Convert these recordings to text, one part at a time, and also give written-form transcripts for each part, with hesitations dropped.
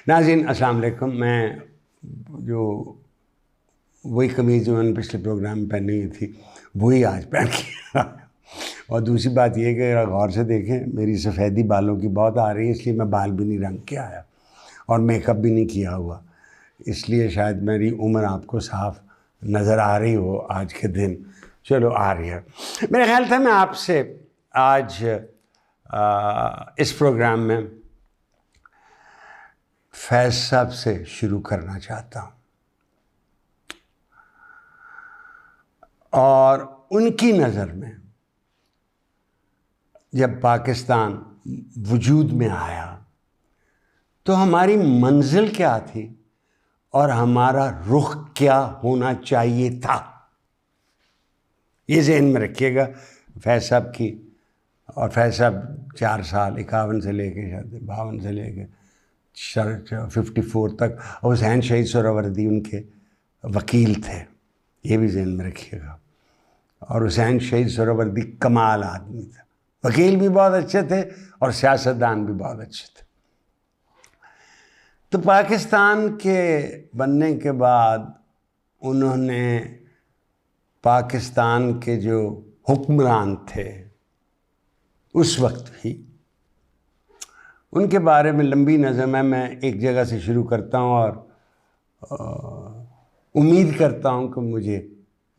ناظرین السلام علیکم. میں جو وہی قمیض جو میں نے پچھلے پروگرام میں پہنی ہوئی تھی وہی آج پہن کے اور دوسری بات یہ کہ غور سے دیکھیں میری سفیدی بالوں کی بہت آ رہی ہے، اس لیے میں بال بھی نہیں رنگ کے آیا اور میک اپ بھی نہیں کیا ہوا، اس لیے شاید میری عمر آپ کو صاف نظر آ رہی ہو آج کے دن. چلو آ رہی ہے. میرا خیال تھا میں آپ سے آج اس پروگرام میں فیض صاحب سے شروع کرنا چاہتا ہوں اور ان کی نظر میں جب پاکستان وجود میں آیا تو ہماری منزل کیا تھی اور ہمارا رخ کیا ہونا چاہیے تھا. یہ ذہن میں رکھیے گا. فیض صاحب کی اور فیض صاحب 4 سال 51 سے لے کے 52 سے لے کے 54 تک اور حسین شہید سہروردی ان کے وکیل تھے، یہ بھی ذہن میں رکھیے گا. اور حسین شہید سہروردی کمال آدمی تھا، وکیل بھی بہت اچھے تھے اور سیاستدان بھی بہت اچھے تھے. تو پاکستان کے بننے کے بعد انہوں نے پاکستان کے جو حکمران تھے اس وقت بھی ان کے بارے میں لمبی نظم ہے. میں ایک جگہ سے شروع کرتا ہوں اور امید کرتا ہوں کہ مجھے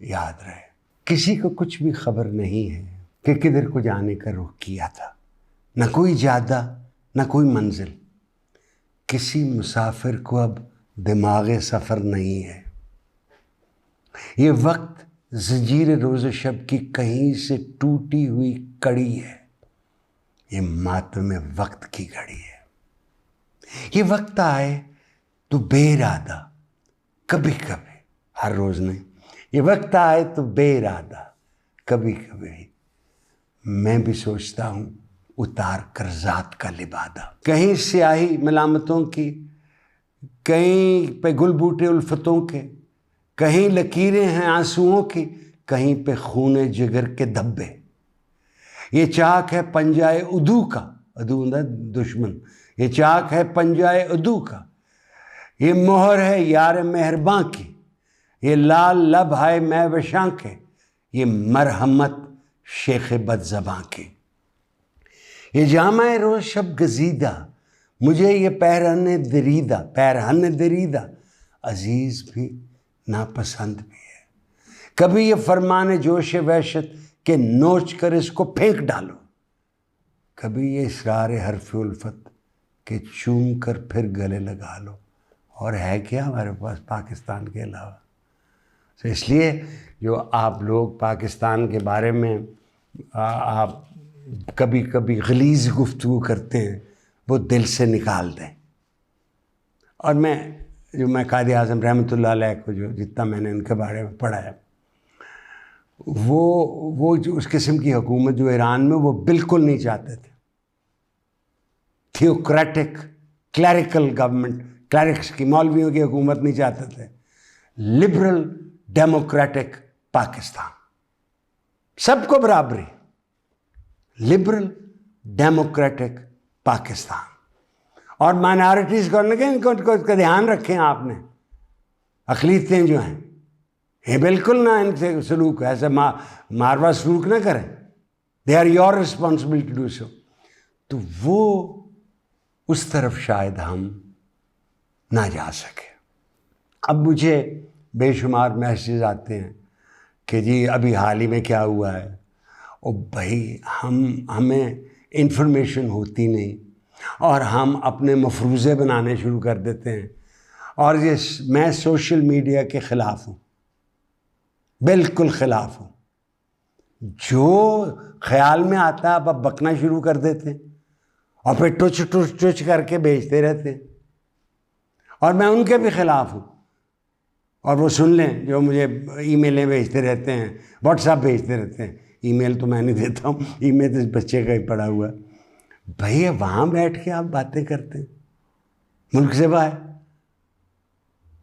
یاد رہے. کسی کو کچھ بھی خبر نہیں ہے کہ کدھر کو جانے کا رخ کیا تھا، نہ کوئی جادہ نہ کوئی منزل. کسی مسافر کو اب دماغ سفر نہیں ہے. یہ وقت زنجیر روز شب کی کہیں سے ٹوٹی ہوئی کڑی ہے، یہ ماتم وقت کی گھڑی ہے. یہ وقت آئے تو بے ارادہ کبھی کبھی، ہر روز نہیں، یہ وقت آئے تو بے ارادہ کبھی کبھی میں بھی سوچتا ہوں اتار کر ذات کا لبادہ. کہیں سیاہی ملامتوں کی، کہیں پہ گل بوٹے الفتوں کے، کہیں لکیریں ہیں آنسوؤں کی، کہیں پہ خون جگر کے دھبے. یہ چاک ہے پنجائے عدو کا، عدو دشمن، یہ چاک ہے پنجائے عدو کا، یہ مہر ہے یار مہرباں کی، یہ لال لب ہے میں وشاں کے، یہ مرحمت شیخ بد زباں کی. یہ جامع روز شب گزیدہ، مجھے یہ پیرہن دریدہ عزیز بھی ناپسند بھی ہے. کبھی یہ فرمان جوش وحشت کہ نوچ کر اس کو پھینک ڈالو، کبھی یہ اسرار حرف الفت کہ چوم کر پھر گلے لگا لو. اور ہے کیا ہمارے پاس پاکستان کے علاوہ؟ تو اس لیے جو آپ لوگ پاکستان کے بارے میں آپ کبھی کبھی غلیظ گفتگو کرتے ہیں وہ دل سے نکال دیں. اور میں قائد اعظم رحمۃ اللہ علیہ کو جو جتنا میں نے ان کے بارے میں پڑھا ہے، وہ جو اس قسم کی حکومت جو ایران میں وہ بالکل نہیں چاہتے تھے. تھیوکریٹک کلیریکل گورنمنٹ، کلیرکس کی، مولویوں کی حکومت نہیں چاہتے تھے. لبرل ڈیموکریٹک پاکستان، سب کو برابری، لبرل ڈیموکریٹک پاکستان. اور مائنارٹیز کو ان کا دھیان رکھیں آپ نے. اقلیتیں جو ہیں یہ بالکل نہ ان سے سلوک ایسے ماروا سلوک نہ کریں. They are your responsibility to do so. تو وہ اس طرف شاید ہم نہ جا سکے. اب مجھے بے شمار میسیج آتے ہیں کہ جی ابھی حال ہی میں کیا ہوا ہے. اور بھائی ہمیں انفارمیشن ہوتی نہیں اور ہم اپنے مفروضے بنانے شروع کر دیتے ہیں. اور میں سوشل میڈیا کے خلاف ہوں، بالکل خلاف ہوں. جو خیال میں آتا ہے آپ بکنا شروع کر دیتے ہیں اور پھر ٹچ کر کے بھیجتے رہتے ہیں. اور میں ان کے بھی خلاف ہوں. اور وہ سن لیں جو مجھے ای میلیں بھیجتے رہتے ہیں، واٹس ایپ بھیجتے رہتے ہیں. ای میل تو میں نہیں دیتا ہوں، ای میل تو بچے کا ہی پڑا ہوا ہے. بھائی وہاں بیٹھ کے آپ باتیں کرتے ہیں ملک سے باہر.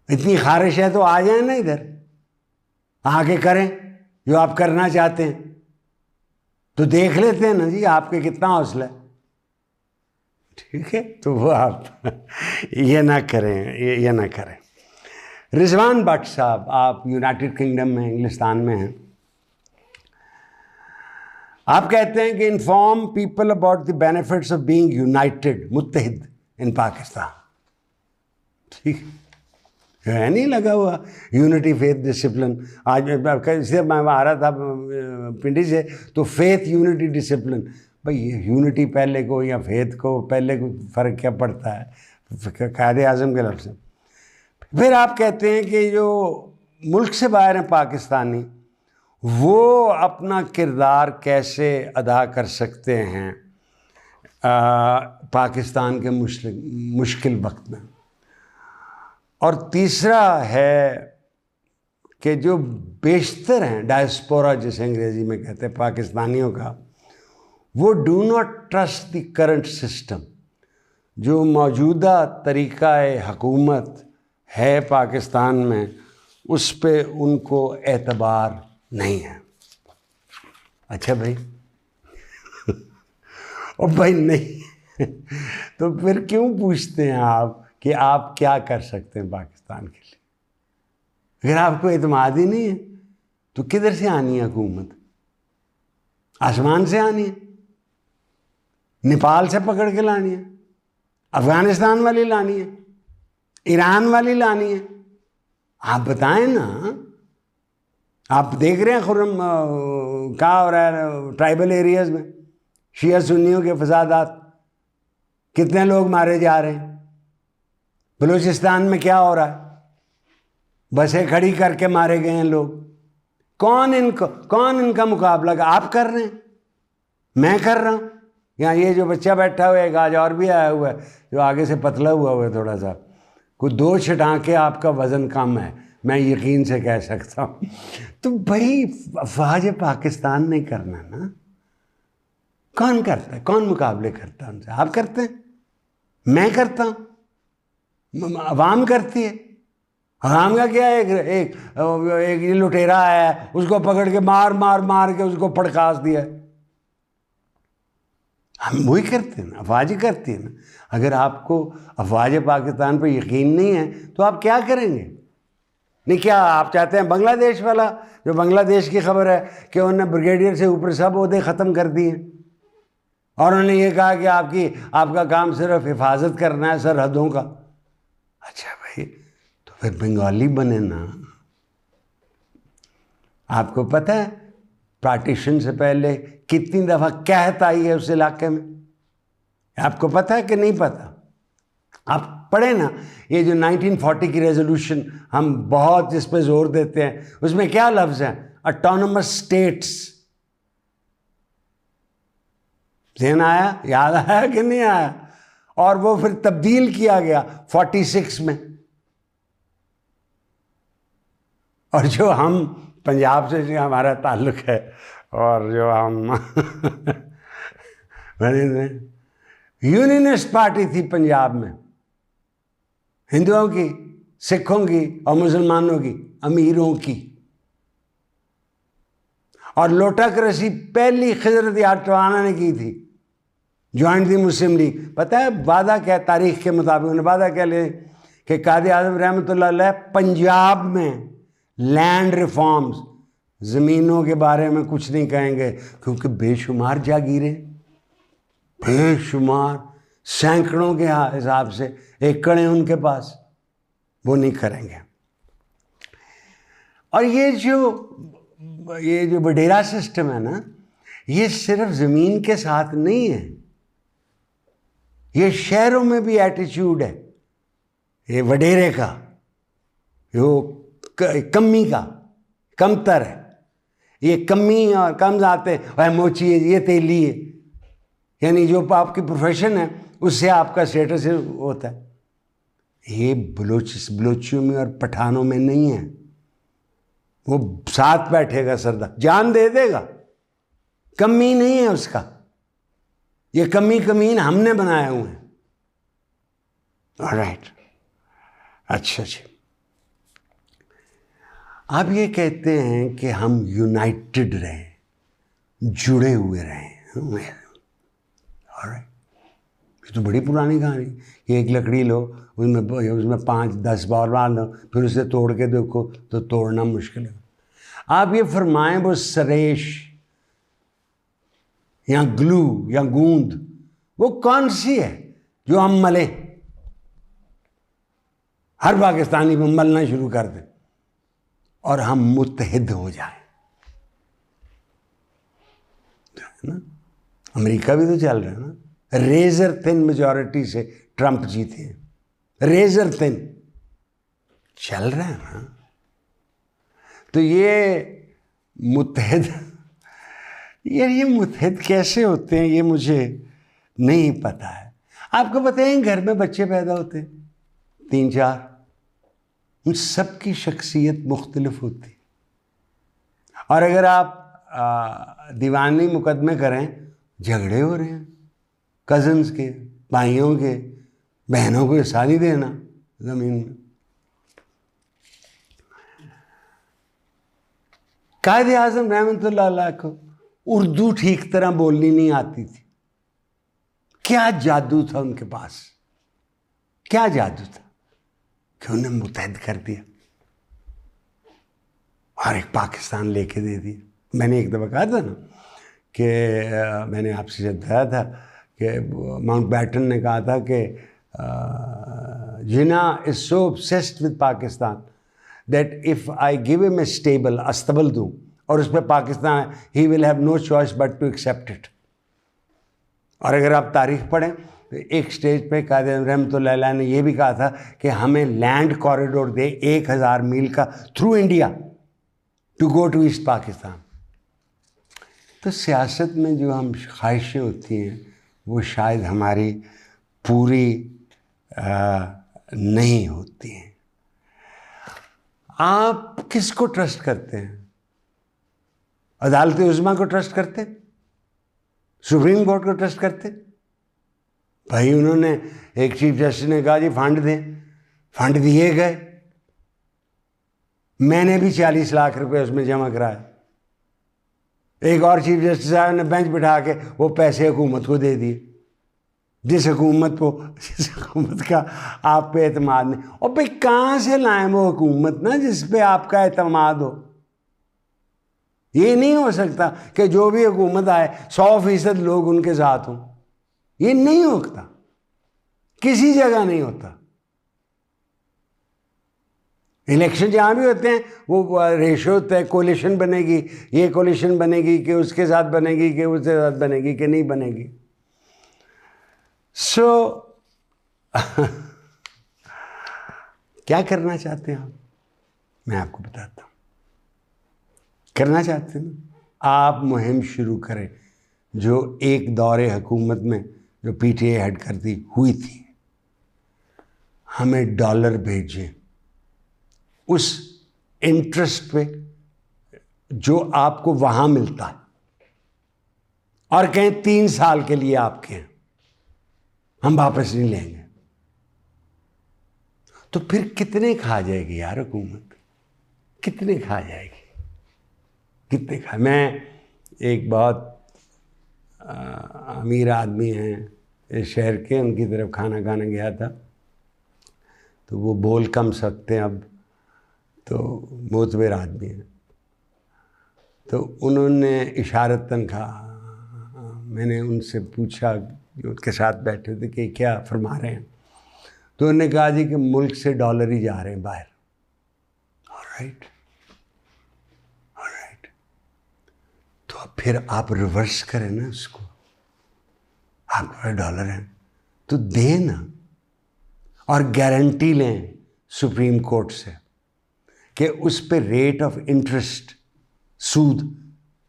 اتنی خارش ہے تو آ جائیں نا ادھر، آ کے کریں جو آپ کرنا چاہتے ہیں. تو دیکھ لیتے ہیں نا جی آپ کے کتنا حوصلہ ہے. ٹھیک ہے، تو وہ آپ یہ نہ کریں، یہ نہ کریں۔ رضوان بٹ صاحب، آپ یونائٹڈ کنگڈم میں، انگلستان میں ہیں، آپ کہتے ہیں کہ inform people about the benefits of being United, متحد ان پاکستان۔ ٹھیک ہے، نہیں لگا ہوا یونٹی فیتھ ڈسپلن۔ آج سے میں آ رہا تھا پنڈی سے، تو فیتھ یونٹی ڈسپلن، بھائی یونٹی پہلے کو یا فیتھ کو پہلے کو فرق کیا پڑتا ہے قائد اعظم کے لفظ سے۔ پھر آپ کہتے ہیں کہ جو ملک سے باہر ہیں پاکستانی، وہ اپنا کردار کیسے ادا کر سکتے ہیں پاکستان کے مشکل وقت میں۔ اور تیسرا ہے کہ جو بیشتر ہیں ڈائسپورا، جسے انگریزی میں کہتے ہیں، پاکستانیوں کا، وہ do not trust the current system. جو موجودہ طریقہ حکومت ہے پاکستان میں، اس پہ ان کو اعتبار نہیں ہے۔ اچھا بھائی، اور بھائی نہیں تو پھر کیوں پوچھتے ہیں آپ کہ آپ کیا کر سکتے ہیں پاکستان کے لیے؟ اگر آپ کو اعتماد ہی نہیں ہے تو کدھر سے آنی ہے حکومت؟ آسمان سے آنی ہے؟ نیپال سے پکڑ کے لانی ہے؟ افغانستان والی لانی ہے؟ ایران والی لانی ہے؟ آپ بتائیں نا۔ آپ دیکھ رہے ہیں خرم کیا ہو رہا ہے ٹرائبل ایریاز میں، شیعہ سنیوں کے فسادات، کتنے لوگ مارے جا رہے ہیں۔ بلوچستان میں کیا ہو رہا ہے، بسیں کھڑی کر کے مارے گئے ہیں لوگ۔ کون ان کا مقابلہ؟ آپ کر رہے ہیں، میں کر رہا ہوں۔ یہاں یہ جو بچہ بیٹھا ہوا ہے، ایک آج اور بھی آیا ہوا ہے جو آگے سے پتلا ہوا ہے تھوڑا سا، کوئی 2 چھٹانکے آپ کا وزن کم ہے، میں یقین سے کہہ سکتا ہوں۔ تو بھائی افواج پاکستان نہیں کرنا نا۔ کون کرتا ہے؟ کون مقابلے کرتا ہے ان سے؟ آپ کرتے ہیں، میں کرتا ہوں، عوام کرتی ہے۔ عوام کا کیا ہے؟ ایک لٹیرا آیا ہے، اس کو پکڑ کے مار کے اس کو پڑکاس دیا۔ ہم وہی کرتے ہیں نا، افواج کرتی ہے نا۔ اگر آپ کو افواج پاکستان پہ یقین نہیں ہے تو آپ کیا کریں گے؟ نہیں، کیا آپ چاہتے ہیں بنگلہ دیش والا، جو بنگلہ دیش کی خبر ہے کہ انہوں نے بریگیڈیئر سے اوپر سب عہدے ختم کر دیے، اور انہوں نے یہ کہا کہ آپ کا کام صرف حفاظت کرنا ہے سرحدوں کا۔ اچھا بھائی، تو پھر بنگالی بنے نا۔ آپ کو پتہ ہے پارٹیشن سے پہلے کتنی دفعہ قحط آئی ہے اس علاقے میں؟ آپ کو پتہ ہے کہ نہیں پتہ؟ آپ پڑھیں نا، یہ جو 1940 کی ریزولوشن ہم بہت جس پہ زور دیتے ہیں، اس میں کیا لفظ ہیں؟ Autonomous states. ذہن آیا؟ یاد آیا کہ نہیں آیا؟ اور وہ پھر تبدیل کیا گیا 46 میں۔ اور جو ہم پنجاب سے جو ہمارا تعلق ہے، اور جو ہم یونینسٹ پارٹی تھی پنجاب میں، ہندوؤں کی، سکھوں کی اور مسلمانوں کی، امیروں کی۔ اور لوٹک رسی پہلی خضرت یادٹوانہ نے کی تھی، جوائنٹ دی مسلم لیگ۔ پتہ ہے وعدہ کیا تاریخ کے مطابق انہیں وعدہ کیا لے کہ قائد اعظم رحمۃ اللہ علیہ پنجاب میں لینڈ ریفارمز، زمینوں کے بارے میں کچھ نہیں کہیں گے، کیونکہ بے شمار جاگیریں، بے شمار سینکڑوں کے حساب سے ایکڑ ہیں ان کے پاس، وہ نہیں کریں گے۔ اور یہ جو وڈیرا سسٹم ہے نا، یہ صرف زمین کے ساتھ نہیں ہے، یہ شہروں میں بھی ایٹیچیوڈ ہے یہ وڈیرے کا، وہ کمی کا، کمتر ہے۔ یہ کمی اور کم آتے ہیں، موچی ہے، یہ تیلی ہے، یعنی جو آپ کی پروفیشن ہے اس سے آپ کا اسٹیٹس ہوتا ہے۔ یہ بلوچیوں میں اور پٹھانوں میں نہیں ہے۔ وہ ساتھ بیٹھے گا سردار، جان دے دے گا، کمی نہیں ہے اس کا۔ یہ کمین ہم نے بنائے ہوئے ہیں۔ آلرائٹ، اچھا جی، آپ یہ کہتے ہیں کہ ہم یونائٹڈ رہیں، جڑے ہوئے رہیں۔ یہ تو بڑی پرانی کہانی کہ ایک لکڑی لو، اس میں 5-10 بال مار دو، پھر اسے توڑ کے دیکھو تو توڑنا مشکل ہے۔ آپ یہ فرمائیں وہ سریش یا گلو یا گوند وہ کون سی ہے جو ہم ملیں، ہر پاکستانی میں ملنا شروع کر دیں اور ہم متحد ہو جائیں؟ نا امریکہ بھی تو چل رہا ہے نا، ریزر تھن میجورٹی سے ٹرمپ جیتے ہیں، ریزر تھن چل رہا ہے نا۔ تو یہ متحد، یار یہ متحد کیسے ہوتے ہیں یہ مجھے نہیں پتا ہے۔ آپ کو پتہ ہے گھر میں بچے پیدا ہوتے ہیں 3-4، ان سب کی شخصیت مختلف ہوتی ہے، اور اگر آپ دیوانی مقدمے کریں، جھگڑے ہو رہے ہیں کزنز کے، بھائیوں کے، بہنوں کو حصہ نہیں دینا زمین میں۔ قائد اعظم رحمۃ اللہ علیہ کو اردو ٹھیک طرح بولنی نہیں آتی تھی، کیا جادو تھا ان کے پاس، کیا جادو تھا کہ انہیں متحد کر دیا اور ایک پاکستان لے کے دے دیا۔ میں نے ایک دفعہ کہا تھا نا کہ میں نے آپ سے جب بتایا تھا کہ ماؤنٹ بیٹن نے کہا تھا کہ جناح از سو obsessed with Pakistan that if I give him a stable استبل دوں اور اس پہ پاکستان ہے، he will have no choice but to accept it۔ اور اگر آپ تاریخ پڑھیں تو ایک سٹیج پہ قائد اعظم رحمۃ اللہ علیہ نے یہ بھی کہا تھا کہ ہمیں لینڈ کوریڈور دے 1000 میل کا through India to go to East Pakistan. تو سیاست میں جو ہم خواہشیں ہوتی ہیں وہ شاید ہماری پوری نہیں ہوتی ہیں۔ آپ کس کو ٹرسٹ کرتے ہیں؟ عدالت عظمیٰ کو ٹرسٹ کرتے؟ سپریم کورٹ کو ٹرسٹ کرتے؟ بھائی انہوں نے ایک چیف جسٹس نے کہا جی فنڈ دیں، فنڈ دیے گئے، میں نے بھی 40 لاکھ روپے اس میں جمع کرائے۔ ایک اور چیف جسٹس صاحب نے بینچ بٹھا کے وہ پیسے حکومت کو دے دیے، جس حکومت کا آپ پہ اعتماد نہیں۔ اور بھائی کہاں سے لائیں وہ حکومت نا جس پہ آپ کا اعتماد ہو؟ یہ نہیں ہو سکتا کہ جو بھی حکومت آئے 100% لوگ ان کے ساتھ ہوں، یہ نہیں ہوتا، کسی جگہ نہیں ہوتا۔ الیکشن جہاں بھی ہوتے ہیں وہ ریشو ہوتا ہے، کولیشن بنے گی، یہ کولیشن بنے گی کہ اس کے ساتھ بنے گی کہ اس کے ساتھ بنے گی کہ نہیں بنے گی۔ سو کیا کرنا چاہتے ہیں آپ؟ میں آپ کو بتاتا ہوں۔ کرنا چاہتے ہیں نا، آپ مہم شروع کریں جو ایک دور حکومت میں جو پی ٹی اے ہیڈ کرتی ہوئی تھی، ہمیں ڈالر بھیجیں اس انٹرسٹ پہ جو آپ کو وہاں ملتا ہے، اور کہیں 3 سال کے لیے آپ کے ہیں، ہم واپس نہیں لیں گے۔ تو پھر کتنے کھا جائے گی یار حکومت، کتنے کھا جائے گی، کتنے کھا۔ میں ایک بہت امیر آدمی ہیں اس شہر کے، ان کی طرف کھانا کھانے گیا تھا، تو وہ بول کم سکتے ہیں اب، تو معتبر آدمی ہیں، تو انہوں نے اشارتاً کہا، میں نے ان سے پوچھا ان کے ساتھ بیٹھے تھے کہ کیا فرما رہے ہیں، تو انہوں نے کہا جی کہ ملک سے ڈالر ہی جا رہے ہیں باہر۔ آلرائٹ، تو اب پھر آپ ریورس کریں نا اس کو، آپ کے پاس ڈالر ہیں تو دیں نا، اور گارنٹی لیں سپریم کورٹ سے کہ اس پہ ریٹ آف انٹرسٹ، سود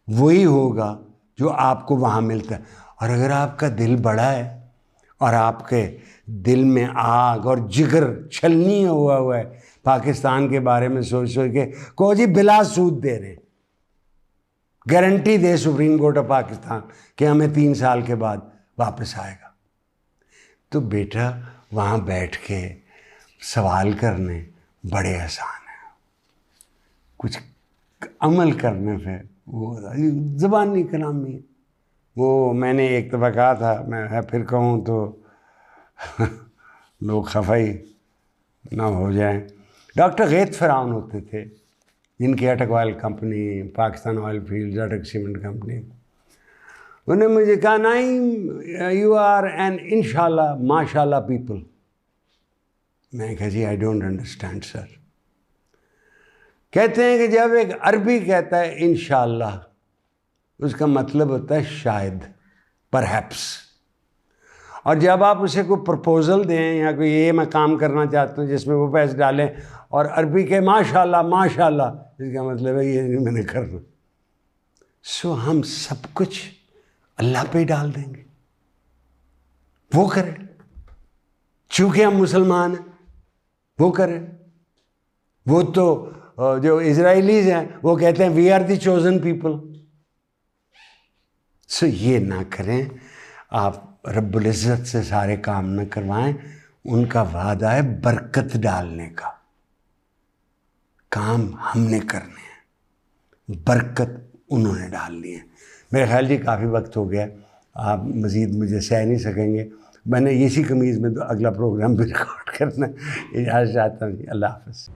وہی ہوگا جو آپ کو وہاں ملتا ہے۔ اور اگر آپ کا دل بڑا ہے اور آپ کے دل میں آگ اور جگر چھلنی ہوا ہے پاکستان کے بارے میں سوچ کے، کو جی بلا سود دے رہے ہیں، guarantee they supreme court of Pakistan کہ ہمیں 3 سال کے بعد واپس آئے گا، تو بیٹا وہاں بیٹھ کے سوال کرنے بڑے آسان ہیں، کچھ عمل کرنے پہ وہ زبانی کلامی۔ وہ میں نے ایک دفعہ کہا تھا، میں پھر کہوں تو لوگ خفائی نہ ہو جائیں. ڈاکٹر غیث فرعون ہوتے تھے جن کی Attock oil company, Pakistan oil fields, Attock cement company. انہوں نے مجھے کہا نعیم یو آر این انشاءاللہ ماشاء اللہ پیپل. میں نے کہا جی آئی ڈونٹ انڈرسٹینڈ سر. کہتے ہیں کہ جب ایک عربی کہتا ہے انشاءاللہ اس کا مطلب ہوتا ہے شاید، پرہیپس. اور جب آپ اسے کوئی پرپوزل دیں یا کوئی یہ میں کام کرنا چاہتا ہوں جس میں وہ پیسے ڈالیں اور عربی کے ماشاءاللہ ماشاءاللہ، اس کا مطلب ہے یہ نہیں میں نے کرنا. سو ہم سب کچھ اللہ پہ ہی ڈال دیں گے، وہ کرے. چونکہ ہم مسلمان ہیں وہ کرے. وہ تو جو اسرائیلیز ہیں وہ کہتے ہیں we are the chosen people. سو یہ نہ کریں. آپ رب العزت سے سارے کام نہ کروائیں. ان کا وعدہ ہے برکت ڈالنے کا. کام ہم نے کرنے ہیں، برکت انہوں نے ڈالنی ہے. میرے خیال جی کافی وقت ہو گیا، آپ مزید مجھے سہ نہیں سکیں گے. میں نے اسی قمیض میں تو اگلا پروگرام بھی ریکارڈ کرنا ہے. اجازت چاہتا ہوں جی. اللہ حافظ.